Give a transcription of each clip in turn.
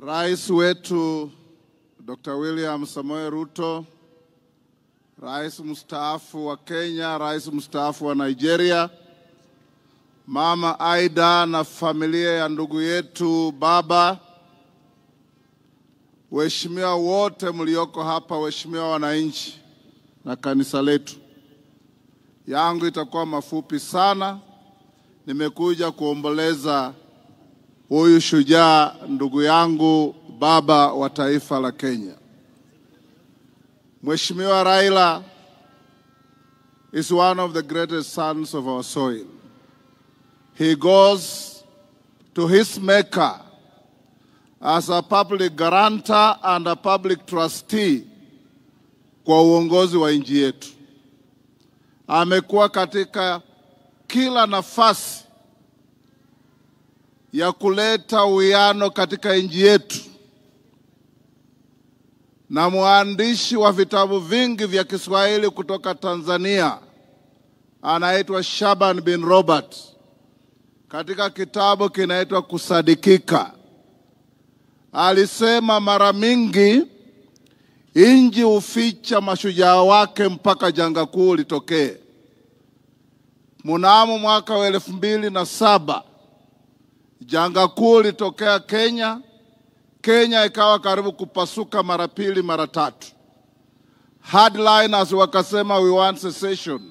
Rais wetu Dr. William Samoei Ruto, Rais mstaafu wa Kenya, Rais mstaafu wa Nigeria, Mama Aida na familia ya ndugu yetu Baba, waheshimiwa wote mlioko hapa, waheshimiwa wananchi na kanisa letu. Yangu itakuwa mafupi sana. Nimekuja kuomboleza huyu shujaa ndugu yangu, baba wa taifa la Kenya. Mheshimiwa Raila is one of the greatest sons of our soil. He goes to his maker as a public guarantor and a public trustee kwa uongozi wa nchi yetu. Amekuwa katika kila nafasi ya kuleta uwiano katika nchi yetu, na mwandishi wa vitabu vingi vya Kiswahili kutoka Tanzania anaitwa Shaban bin Robert. Katika kitabu kinaitwa Kusadikika, alisema mara mingi nchi huficha mashujaa wake mpaka janga kuu litokee. Mnamo mwaka wa 2007 janga kuu litokea Kenya. Kenya ikawa karibu kupasuka mara pili mara tatu. Hardliners wakasema we want secession.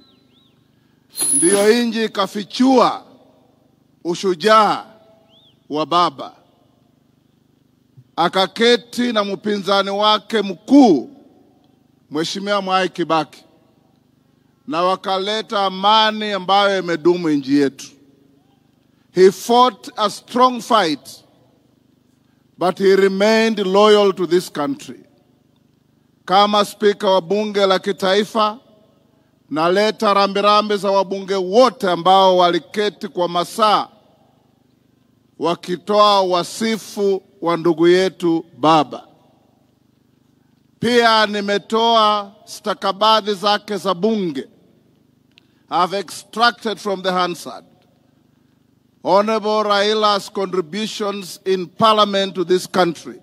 Ndiyo nchi ikafichua ushujaa wa baba. Akaketi na mpinzani wake mkuu Mheshimiwa Mwai Kibaki, na wakaleta amani ambayo imedumu nchi yetu. He fought a strong fight, but he remained loyal to this country. Kama spika wa bunge la kitaifa, naleta rambirambi za wabunge wote ambao waliketi kwa masaa wakitoa wasifu wa ndugu yetu baba. Pia nimetoa stakabadhi zake za bunge. I've extracted from the Hansard Honorable Raila's contributions in parliament to this country.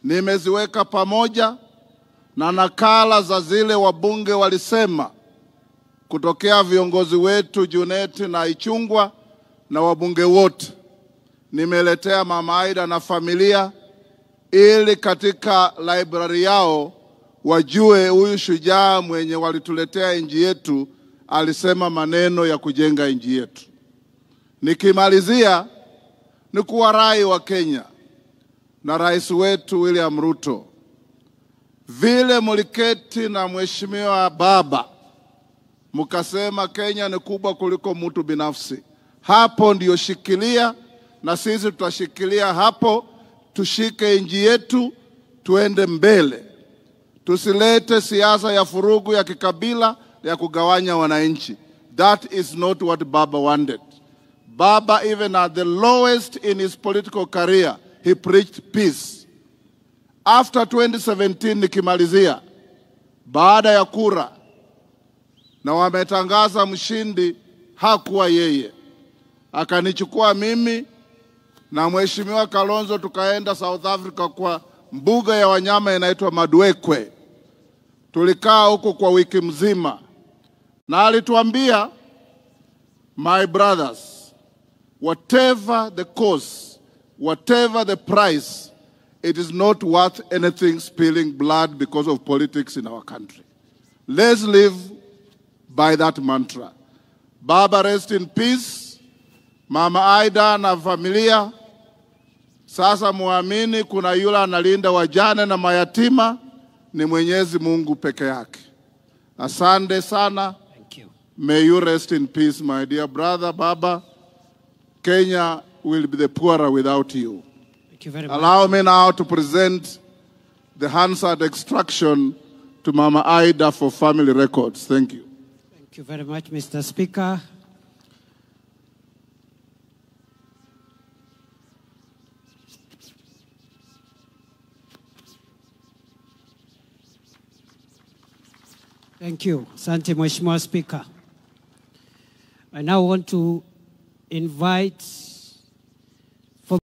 Nimeziweka pamoja na nakala za zile wabunge walisema kutokea viongozi wetu Junet na Ichungwa na wabunge wote. Nimeletea Mama Aida na familia ili katika library yao wajue huyu shujaa mwenye walituletea nchi yetu alisema maneno ya kujenga nchi yetu. Nikimalizia ni kuwarai wa Kenya na rais wetu William Ruto, vile muliketi na mheshimiwa baba mukasema Kenya ni kubwa kuliko mtu binafsi. Hapo ndiyo shikilia, na sisi tutashikilia hapo. Tushike nchi yetu, tuende mbele. Tusilete siasa ya furugu ya kikabila ya kugawanya wananchi. That is not what Baba wanted. Baba, even at the lowest in his political career, he preached peace. After 2017, nikimalizia, baada ya kura na wametangaza mshindi, hakuwa yeye. Akanichukua mimi na mheshimiwa Kalonzo tukaenda South Africa kwa mbuga ya wanyama inaitwa Madwekwe. Tulikaa huko kwa wiki mzima, na alituambia, my brothers, whatever the cost, whatever the price, it is not worth anything spilling blood because of politics in our country. Let's live by that mantra. Baba, rest in peace. Mama Aida na familia, sasa muamini kuna yule analinda wajane na mayatima, ni Mwenyezi Mungu peke yake. Asante sana. Thank you. May you rest in peace, my dear brother Baba. Kenya will be the poorer without you. Thank you very much. Allow me now to present the Hansard extraction to Mama Aida for family records. Thank you. Thank you very much, Mr. Speaker. Thank you. Asante Mheshimiwa Speaker. I now want to invite